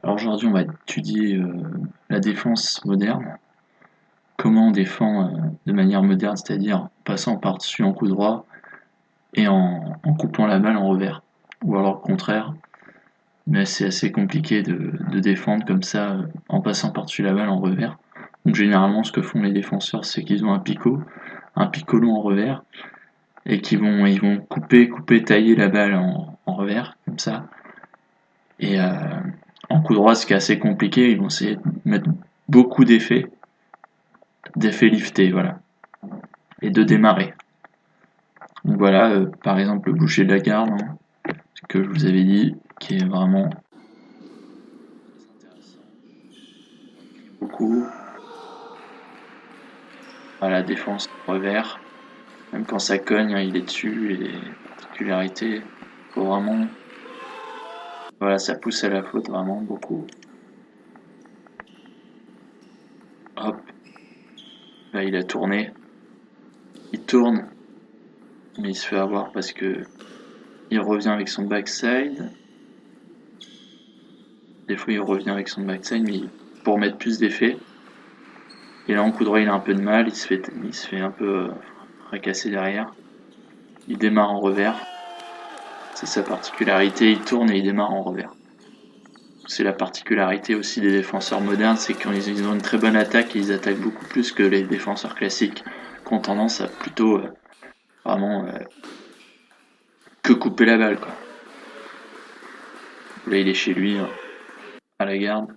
Alors aujourd'hui, on va étudier la défense moderne. Comment on défend de manière moderne, c'est-à-dire en passant par-dessus en coup droit et en coupant la balle en revers. Ou alors le contraire. Mais c'est assez compliqué de défendre comme ça en passant par-dessus la balle en revers. Donc généralement, ce que font les défenseurs, c'est qu'ils ont un picot long en revers, et ils vont couper, tailler la balle en revers, comme ça. Et en coup droit, ce qui est assez compliqué, ils vont essayer de mettre beaucoup d'effets liftés, voilà, et de démarrer. Donc voilà, par exemple le boucher de la garde, hein, ce que je vous avais dit, qui est vraiment beaucoup à la défense revers. Même quand ça cogne, hein, il est dessus, et les particularités, faut vraiment, voilà, ça pousse à la faute vraiment beaucoup. Hop, là il a tourné, il tourne, mais il se fait avoir parce que il revient avec son backside. Des fois il revient avec son backside, mais pour mettre plus d'effet. Et là en coup droit il a un peu de mal, il se fait un peu fracasser derrière. Il démarre en revers. C'est sa particularité, il tourne et il démarre en revers. C'est la particularité aussi des défenseurs modernes, c'est qu'ils ont une très bonne attaque et ils attaquent beaucoup plus que les défenseurs classiques, qui ont tendance à plutôt vraiment que couper la balle, quoi. Là il est chez lui, hein, à la garde.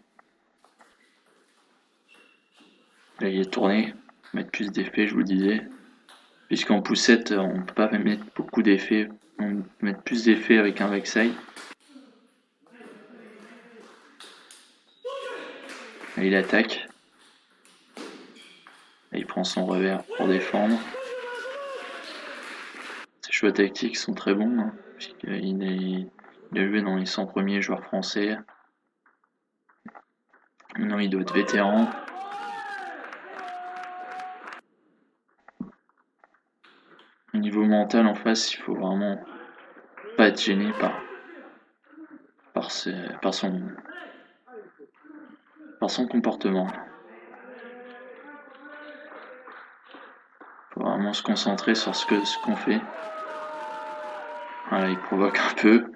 Là il est tourné, mettre plus d'effets, je vous disais. Puisqu'en poussette, on peut pas mettre beaucoup d'effets, on peut mettre plus d'effets avec un backside. Là, il attaque. Là, il prend son revers pour défendre. Ses choix tactiques sont très bons, hein, puisqu'il a joué dans les 100 premiers joueurs français. Maintenant, il doit être vétéran. Au niveau mental, en face, il faut vraiment pas être gêné par son comportement. Il faut vraiment se concentrer sur ce qu'on fait. Voilà, il provoque un peu.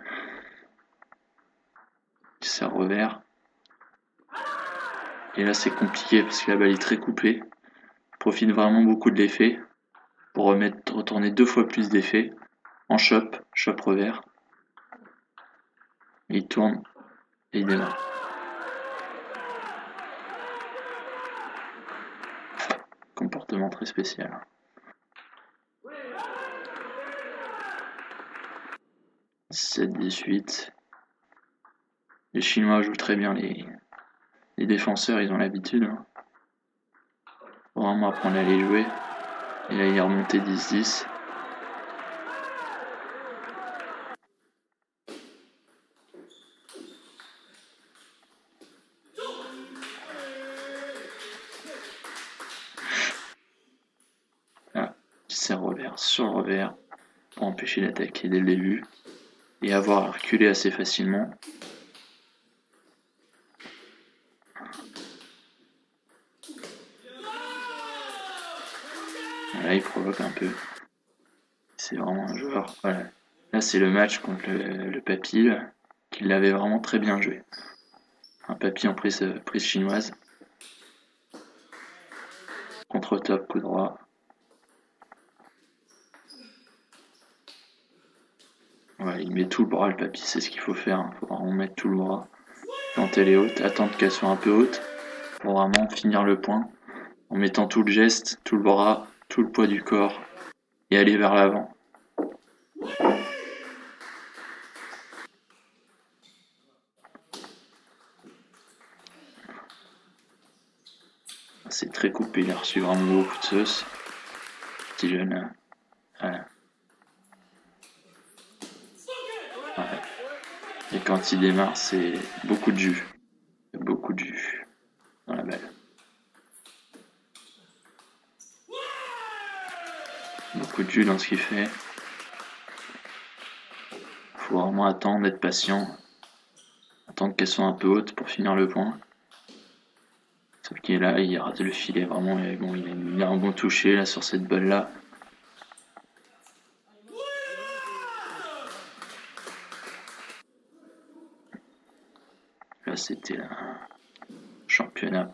Il sert revers. Et là, c'est compliqué parce que la balle est très coupée. Il profite vraiment beaucoup de l'effet pour retourner 2 fois plus d'effet en chop revers. Et il tourne et il démarre. Comportement très spécial. 7-18. Les Chinois jouent très bien, les défenseurs, ils ont l'habitude. Hein. Faut vraiment apprendre à les jouer. Et là, il est remonté 10-10. Là, il sert revers sur le revers pour empêcher d'attaquer dès le début et avoir à reculer assez facilement. Là, il provoque un peu. C'est vraiment un joueur. Voilà. Là, c'est le match contre le Papy, qui l'avait vraiment très bien joué. Un Papy en prise chinoise. Contre-top, coup droit. Ouais, il met tout le bras, le Papy, c'est ce qu'il faut faire. Il faut vraiment mettre tout le bras. Quand elle est haute, attendre qu'elle soit un peu haute pour vraiment finir le point. En mettant tout le geste, tout le bras, tout le poids du corps et aller vers l'avant. C'est très coupé, il a reçu vraiment beaucoup de sauce. Petit jeune. Voilà. Voilà. Et quand il démarre, c'est beaucoup de jus. Beaucoup de jus dans la balle. Beaucoup de jus dans ce qu'il fait. Faut vraiment attendre, être patient. Attendre qu'elles soient un peu hautes pour finir le point. Sauf qu'il est là, il rate le filet vraiment. Et bon, il a un bon toucher là sur cette balle là. Là, c'était un championnat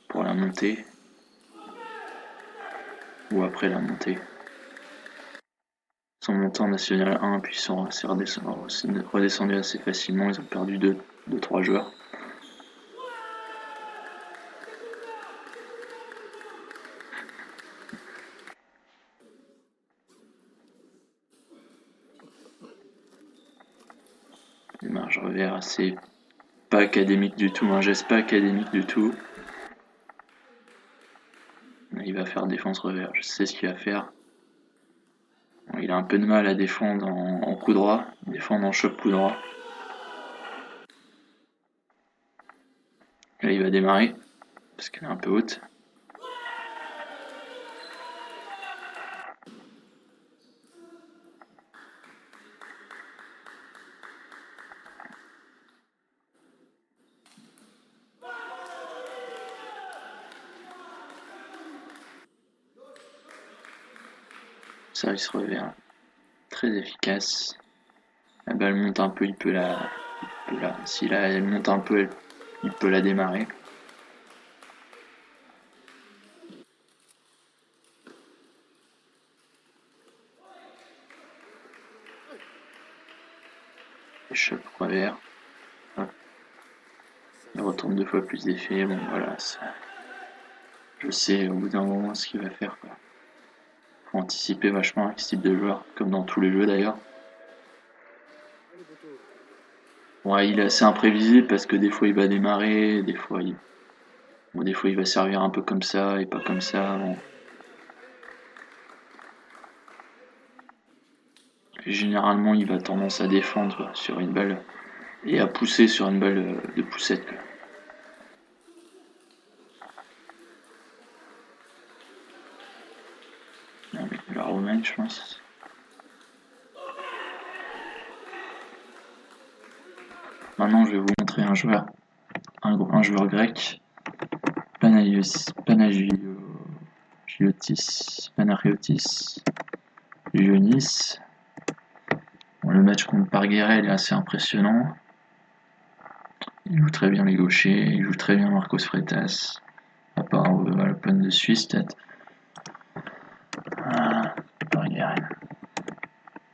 pour la montée. Ou après la montée. Ils sont montés en National 1, puis ils sont redescendus assez facilement. Ils ont perdu 2-3 joueurs. Des marges revers assez pas académique du tout, un geste pas académique du tout. Il va faire défense revers, je sais ce qu'il va faire. Il a un peu de mal à défendre en coup droit, défendre en choc coup droit. Là il va démarrer, parce qu'elle est un peu haute. Service revers, très efficace. La balle monte un peu, il peut la... Si elle monte un peu, il peut la démarrer. Choc revers. Il retourne 2 fois plus d'effet. Bon voilà, je sais au bout d'un moment ce qu'il va faire. Faut anticiper vachement avec ce type de joueur, comme dans tous les jeux d'ailleurs. Ouais, il est assez imprévisible parce que des fois il va démarrer, des fois il va servir un peu comme ça et pas comme ça. Bon. Généralement, il va tendance à défendre sur une balle et à pousser sur une balle de poussette. La romaine, je pense. Maintenant, je vais vous montrer un joueur grec, Panagiotis Ionis. Bon, le match contre Parguerel est assez impressionnant. Il joue très bien les gauchers, il joue très bien Marcos Freitas, à part à l'Open de Suisse peut-être. Voilà, Parguerel.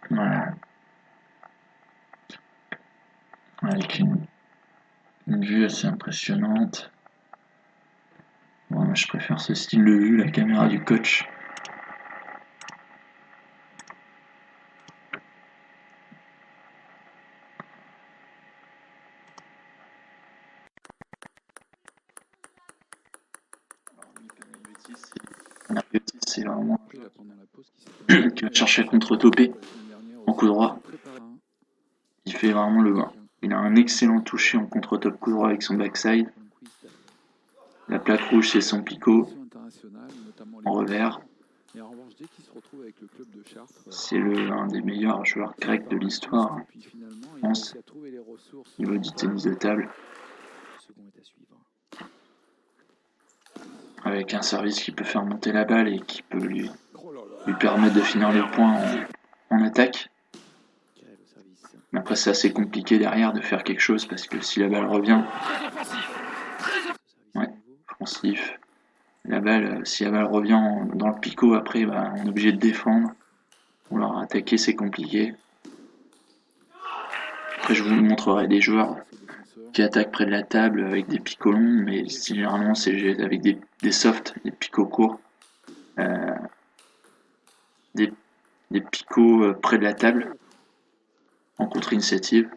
Voilà. Avec une vue assez impressionnante. Bon, moi je préfère ce style de vue, la caméra du coach. C'est vraiment qui va chercher contre-topé en coup droit. Il fait vraiment le vin. Il a un excellent toucher en contre-top coup droit avec son backside. La plaque rouge, c'est son picot en revers. C'est un des meilleurs joueurs grecs de l'histoire, je pense, au niveau du tennis de table. Avec un service qui peut faire monter la balle et qui peut lui permettre de finir les points en attaque. Mais après, c'est assez compliqué derrière de faire quelque chose parce que si la balle revient, ouais, offensif. La balle, si la balle revient dans le picot, après, bah, on est obligé de défendre. Ou alors attaquer, c'est compliqué. Après, je vous montrerai des joueurs qui attaquent près de la table avec des picots longs, mais généralement, c'est avec des softs, des picots courts. Des picots près de la table en contre-initiative.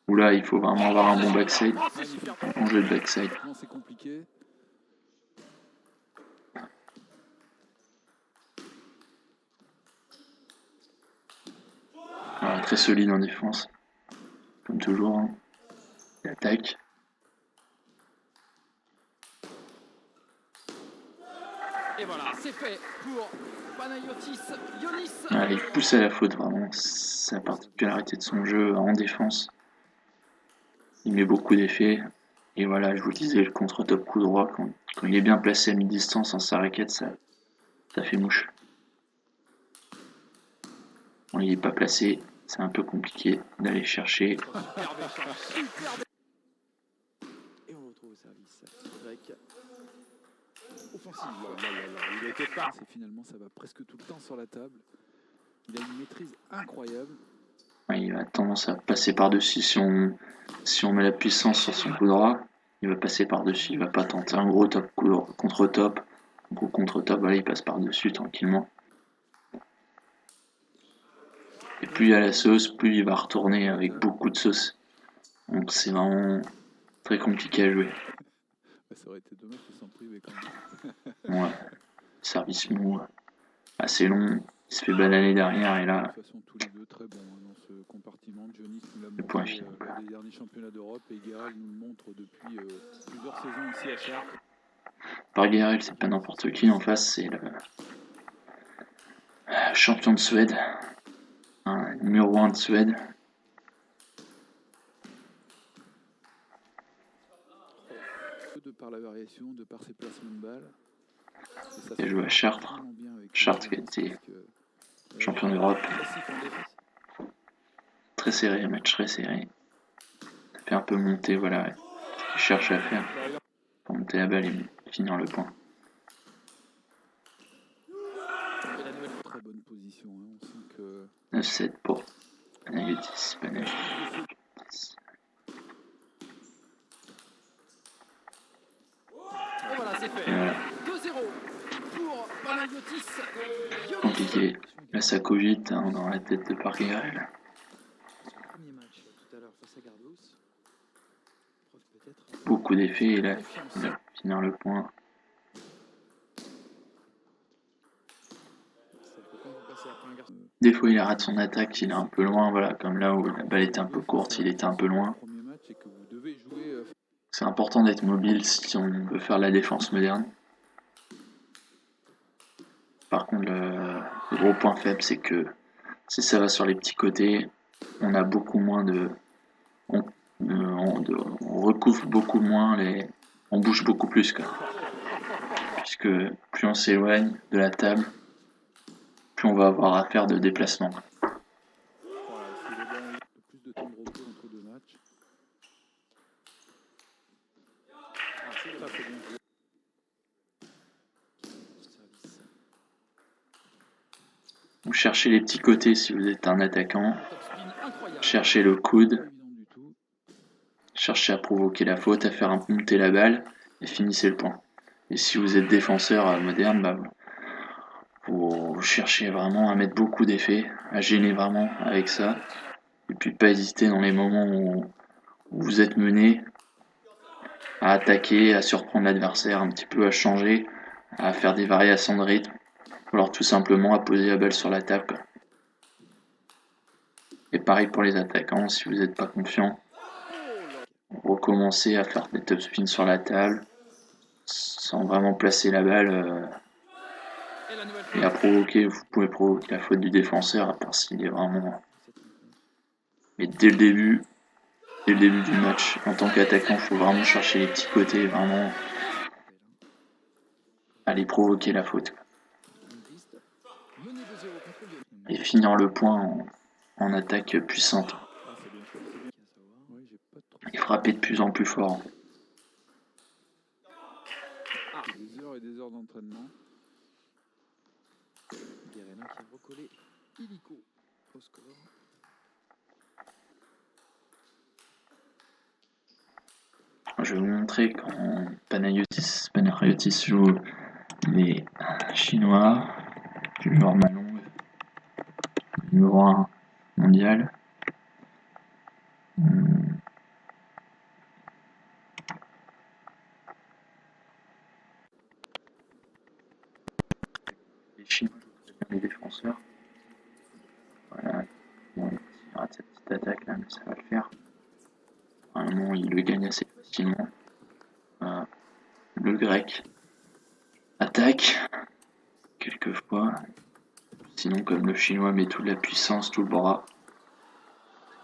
Où là, il faut vraiment avoir un bon backside, un bon jeu de backside. Voilà, très solide en défense, comme toujours. Hein. Il attaque. Et voilà, c'est fait pour Panagiotis Ionis. Voilà, il pousse à la faute vraiment. C'est la particularité de son jeu en défense. il met beaucoup d'effets. Et voilà, je vous disais, le contre-top coup droit, quand il est bien placé à mi-distance en sa raquette, ça fait mouche. Quand il n'est pas placé, c'est un peu compliqué d'aller chercher. Et on retrouve au service. Grec. Offensive. Il était pas. Finalement, ça va presque tout le temps sur la table. Il a une maîtrise incroyable. Il a tendance à passer par-dessus. Si on met la puissance sur son coup droit, il va passer par-dessus. Il va pas tenter un gros top contre-top. Un gros contre-top, voilà, il passe par-dessus tranquillement. Et plus il y a la sauce, plus il va retourner avec beaucoup de sauce. Donc c'est vraiment très compliqué à jouer. Ça aurait été dommage de s'en priver quand même. Ouais. Service mou, assez long. Il se fait bananer derrière et là. De toute façon, tous les deux très bons dans ce compartiment. Johnny nous l'a Le point montré final. lors des derniers championnats d'Europe et Guéral nous le montre depuis plusieurs saisons ici à Chartres. Par Guérel, c'est pas n'importe qui en face, c'est le champion de Suède, numéro 1 de Suède. De par la variation, de par ses placements de balles. Il a joué à Chartres. Chartres qui a été champion d'Europe. Très serré, un match très serré. Ça fait un peu monter, voilà. Ce qu'il cherche à faire pour monter la balle et finir le point. Très bonne position, hein. On sent que 9-7 pour Panayotis. Et voilà, c'est fait. Et voilà. 2-0 pour Panayotis. Compliqué. Là, ça cogite dans la tête de Parguerel. son premier match tout à l'heure face à Gardos. Peut-être Beaucoup d'effets et là, il va finir le point. Des fois, il rate son attaque, il est un peu loin, voilà, comme là où la balle était un peu courte, il était un peu loin. C'est important d'être mobile si on veut faire la défense moderne. Par contre, le gros point faible, c'est que si ça va sur les petits côtés, on a beaucoup moins de... On recouvre beaucoup moins, on bouge beaucoup plus, quoi. Puisque plus on s'éloigne de la table, plus on va avoir à faire de déplacement. Donc cherchez les petits côtés si vous êtes un attaquant. Cherchez le coude. Cherchez à provoquer la faute, à faire monter la balle et finissez le point. Et si vous êtes défenseur moderne, bah, vous cherchez vraiment à mettre beaucoup d'effets, à gêner vraiment avec ça. Et puis pas hésiter dans les moments où vous êtes mené à attaquer, à surprendre l'adversaire un petit peu, à changer, à faire des variations de rythme. Ou alors tout simplement à poser la balle sur la table, quoi. Et pareil pour les attaquants, si vous n'êtes pas confiant, recommencez à faire des top spins sur la table, sans vraiment placer la balle, et à provoquer, vous pouvez provoquer la faute du défenseur, à part s'il est vraiment... Mais dès le début du match, en tant qu'attaquant, il faut vraiment chercher les petits côtés, vraiment aller provoquer la faute, quoi. Et finir le point en attaque puissante. Et frapper de plus en plus fort. Des heures et des heures d'entraînement. Guerrero qui a recollé illico au score. Je vais vous montrer quand Panayotis joue les Chinois, du joueur Malong, numéro 1 mondial. Les Chinois jouent très bien les défenseurs. Voilà, bon, il rate cette petite attaque là, mais ça va le faire. Normalement, il le gagne assez facilement. Voilà. Le grec attaque quelquefois. Sinon, comme le chinois met toute la puissance, tout le bras,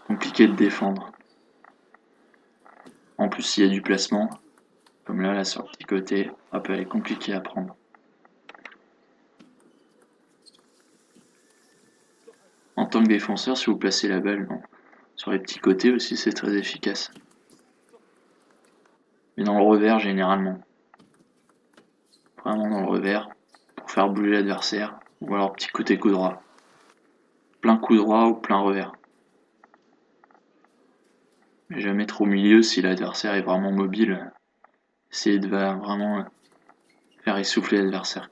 compliqué de défendre. En plus, s'il y a du placement, comme là sur le petit côté, hop, elle est compliquée à prendre. En tant que défenseur, si vous placez la balle sur les petits côtés aussi, c'est très efficace. Mais dans le revers, généralement. Vraiment dans le revers, pour faire bouger l'adversaire. Ou alors petit côté coup droit. Plein coup droit ou plein revers. Mais jamais trop au milieu si l'adversaire est vraiment mobile. Essayez de vraiment faire essouffler l'adversaire.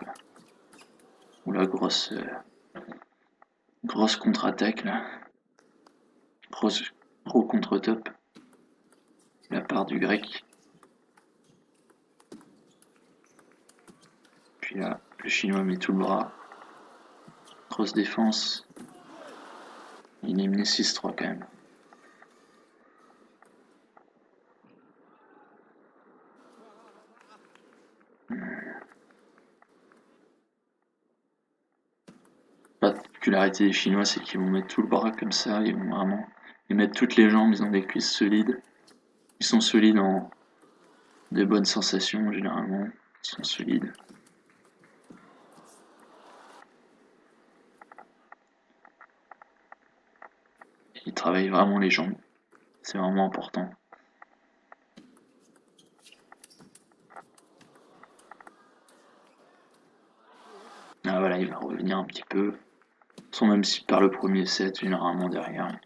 Ou la grosse contre-attaque là. Gros contre-top. La part du grec. Puis là, le chinois met tout le bras. Grosse défense. Il est mené 6-3 quand même. La particularité des Chinois, c'est qu'ils vont mettre tout le bras comme ça, ils vont vraiment mettre toutes les jambes, ils ont des cuisses solides. Ils sont solides en de bonnes sensations, généralement. Ils sont solides. Ils travaillent vraiment les jambes. C'est vraiment important. Ah voilà, il va revenir un petit peu. Sans même si par le premier set, généralement derrière.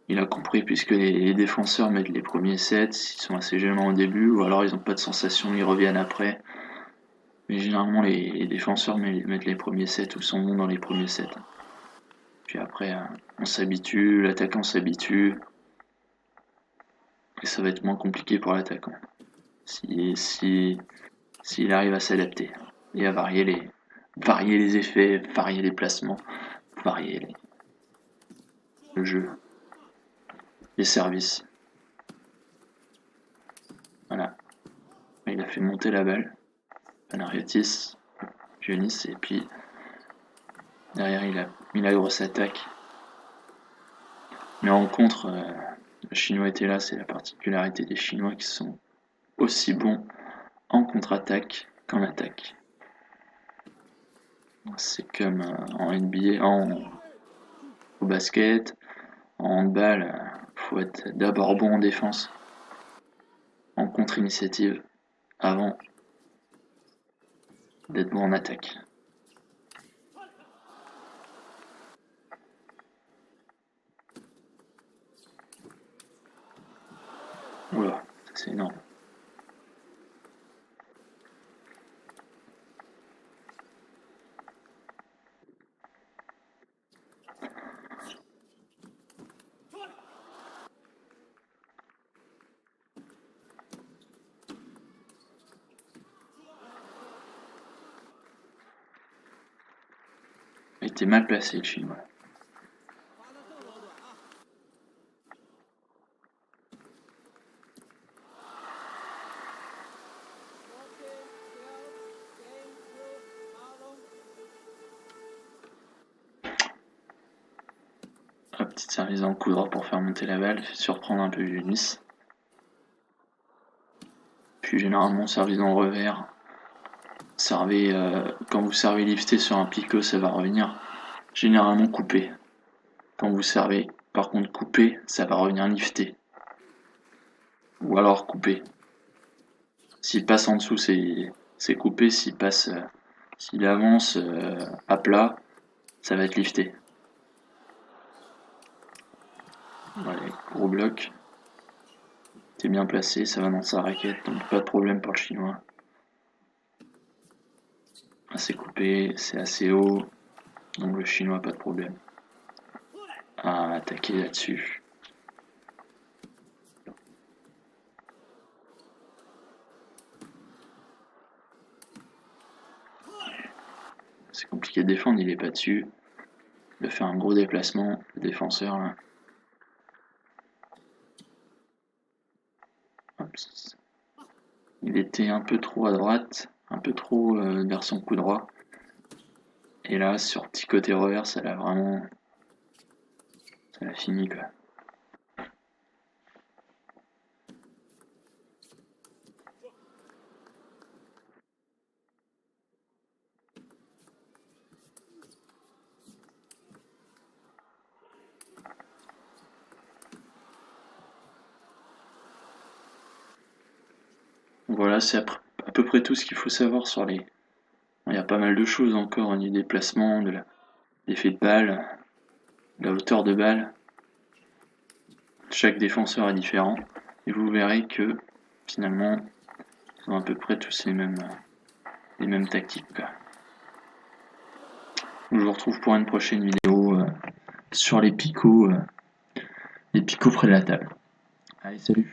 Il a compris puisque les défenseurs mettent les premiers sets, ils sont assez gênants au début, ou alors ils n'ont pas de sensation, ils reviennent après. Mais généralement les défenseurs mettent les premiers sets ou sont bons dans les premiers sets. Puis après, on s'habitue, l'attaquant s'habitue. Et ça va être moins compliqué pour l'attaquant. S'il arrive à s'adapter et à varier les effets, varier les placements, varier le jeu, les services. Voilà. Il a fait monter la balle. Panariotis, Dionis, et puis derrière il a mis la grosse attaque. Mais en contre, le Chinois était là, c'est la particularité des Chinois qui sont aussi bons en contre-attaque qu'en attaque. C'est comme en NBA, au basket, en handball, faut être d'abord bon en défense, en contre-initiative, avant d'être bon en attaque. Oula, c'est énorme. Il était mal placé le Chinois. Petite service dans le coup droit pour faire monter la balle, surprendre un peu Dionis. Puis généralement service dans le revers. Quand vous servez lifté sur un picot, ça va revenir généralement coupé. Quand vous servez par contre coupé, ça va revenir lifté. Ou alors coupé. S'il passe en dessous, c'est coupé. S'il avance à plat, ça va être lifté. Voilà, gros bloc. C'est bien placé, ça va dans sa raquette, donc pas de problème pour le Chinois. Assez coupé, c'est assez haut, donc le Chinois pas de problème à attaquer là-dessus. C'est compliqué de défendre, il est pas dessus. Il va faire un gros déplacement, le défenseur là. Hop. Il était un peu trop à droite, un peu trop vers son coup droit. Et là, sur petit côté revers, ça l'a fini quoi. Voilà, c'est à peu près tout ce qu'il faut savoir sur les... Il y a pas mal de choses encore au niveau des placements, l'effet de balle, la hauteur de balle. Chaque défenseur est différent. Et vous verrez que finalement, ils ont à peu près tous les mêmes tactiques, quoi. Je vous retrouve pour une prochaine vidéo sur les picots près de la table. Allez, salut!